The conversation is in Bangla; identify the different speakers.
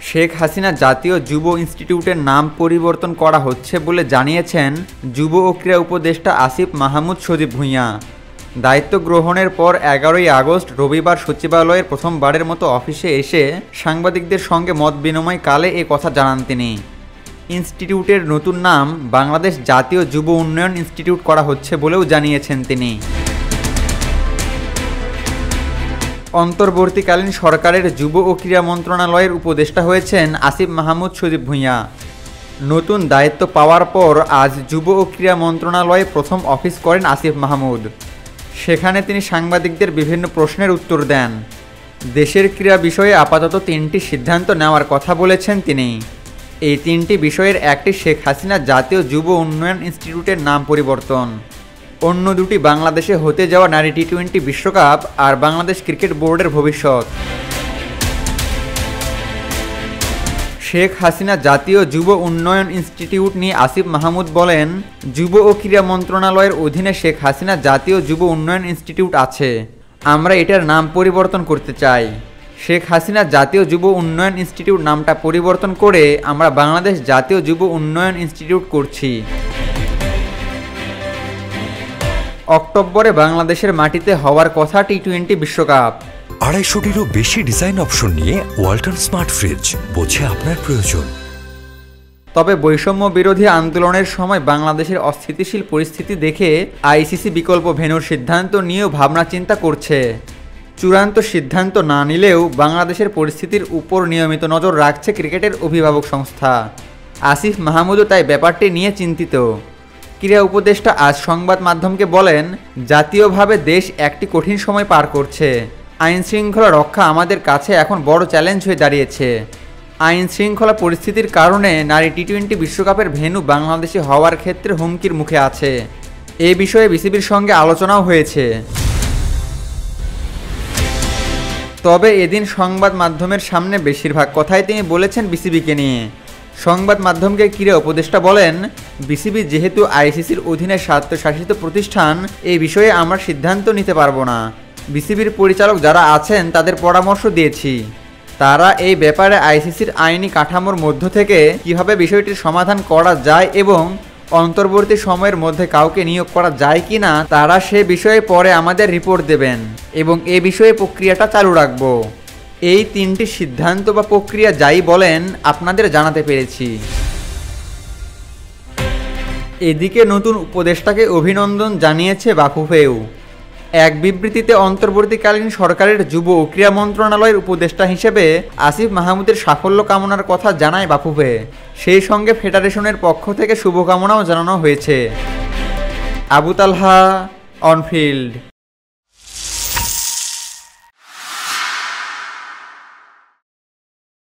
Speaker 1: শেখ হাসিনা জাতীয় যুব ইনস্টিটিউটের নাম পরিবর্তন করা হচ্ছে বলে জানিয়েছেন যুব ও ক্রীড়া উপদেষ্টা আসিফ মাহমুদ সজীব ভুঁইয়া। দায়িত্ব গ্রহণের পর 11ই আগস্ট রবিবার সচিবালয়ের প্রথমবারের মতো অফিসে এসে সাংবাদিকদের সঙ্গে মত বিনিময়কালে এ কথা জানান তিনি। ইনস্টিটিউটের নতুন নাম বাংলাদেশ জাতীয় যুব উন্নয়ন ইনস্টিটিউট করা হচ্ছে বলেও জানিয়েছেন তিনি। অন্তর্বর্তীকালীন সরকারের যুব ও ক্রীড়া মন্ত্রণালয়ের উপদেষ্টা হয়েছেন আসিফ মাহমুদ সজীব ভুঁইয়া। নতুন দায়িত্ব পাওয়ার পর আজ যুব ও ক্রীড়া মন্ত্রণালয়ে প্রথম অফিস করেন আসিফ মাহমুদ। সেখানে তিনি সাংবাদিকদের বিভিন্ন প্রশ্নের উত্তর দেন। দেশের ক্রীড়া বিষয়ে আপাতত 3টি সিদ্ধান্ত নেওয়ার কথা বলেছেন তিনি। এই 3টি বিষয়ের একটি শেখ হাসিনা জাতীয় যুব উন্নয়ন ইনস্টিটিউটের নাম পরিবর্তন, অন্য দুটি বাংলাদেশে হতে যাওয়া নারী টি-20 বিশ্বকাপ আর বাংলাদেশ ক্রিকেট বোর্ডের ভবিষ্যৎ। শেখ হাসিনা জাতীয় যুব উন্নয়ন ইনস্টিটিউট নিয়ে আসিফ মাহমুদ বলেন, যুব ও ক্রীড়া মন্ত্রণালয়ের অধীনে শেখ হাসিনা জাতীয় যুব উন্নয়ন ইনস্টিটিউট আছে। আমরা এটার নাম পরিবর্তন করতে চাই। শেখ হাসিনা জাতীয় যুব উন্নয়ন ইনস্টিটিউট নামটা পরিবর্তন করে আমরা বাংলাদেশ জাতীয় যুব উন্নয়ন ইনস্টিটিউট করছি। অক্টোবরে বাংলাদেশের মাটিতে হওয়ার কথা টি-20 বিশ্বকাপ।
Speaker 2: 250-টিরও বেশি ডিজাইন অপশন নিয়ে ওয়ালটন স্মার্ট ফ্রিজ, বোঝে আপনার প্রয়োজন।
Speaker 1: তবে বৈষম্য বিরোধী আন্দোলনের সময় বাংলাদেশের অস্থিতিশীল পরিস্থিতি দেখে আইসিসি বিকল্প ভেন্যুর সিদ্ধান্ত নিয়েও ভাবনা চিন্তা করছে। চূড়ান্ত সিদ্ধান্ত না নিলেও বাংলাদেশের পরিস্থিতির উপর নিয়মিত নজর রাখছে ক্রিকেটের অভিভাবক সংস্থা। আসিফ মাহমুদও তাই ব্যাপারটি নিয়ে চিন্তিত। ক্রীড়া উপদেষ্টা আজ সংবাদ মাধ্যমকে বলেন, জাতীয়ভাবে দেশ একটি কঠিন সময় পার করছে। আইন শৃঙ্খলা রক্ষা আমাদের কাছে এখন বড় চ্যালেঞ্জ হয়ে দাঁড়িয়েছে। আইন শৃঙ্খলা পরিস্থিতির কারণে নারী টি-20 বিশ্বকাপের ভেন্যু বাংলাদেশে হওয়ার ক্ষেত্রে হুমকির মুখে আছে। এ বিষয়ে বিসিবির সঙ্গে আলোচনাও হয়েছে। তবে এদিন সংবাদ মাধ্যমের সামনে বেশিরভাগ কথাই তিনি বলেছেন বিসিবিকে নিয়ে। সংবাদ মাধ্যমকে ক্রীড়া উপদেষ্টা বলেন, বিসিবি যেহেতু আইসিসির অধীনে স্বায়ত্তশাসিত প্রতিষ্ঠান, এই বিষয়ে আমরা সিদ্ধান্ত নিতে পারবো না। বিসিবির পরিচালক যারা আছেন তাদের পরামর্শ দিয়েছি। তারা এই ব্যাপারে আইসিসির আইনি কাঠামোর মধ্য থেকে কিভাবে বিষয়টির সমাধান করা যায় এবং অন্তর্বর্তী সময়ের মধ্যে কাউকে নিয়োগ করা যায় কি না, তারা সে বিষয়ে পরে আমাদের রিপোর্ট দেবেন এবং এ বিষয়ে প্রক্রিয়াটা চালু রাখব। এই 3টি সিদ্ধান্ত বা প্রক্রিয়া যাই বলেন আপনাদের জানাতে পেরেছি। এদিকে নতুন উপদেষ্টাকে অভিনন্দন জানিয়েছে বাফুফেও। এক বিবৃতিতে অন্তর্বর্তীকালীন সরকারের যুব ও ক্রীড়া মন্ত্রণালয়ের উপদেষ্টা হিসেবে আসিফ মাহমুদের সাফল্য কামনার কথা জানায় বাফুফে। সেই সঙ্গে ফেডারেশনের পক্ষ থেকে শুভকামনাও জানানো হয়েছে। আবু তালহা, অনফিল্ড।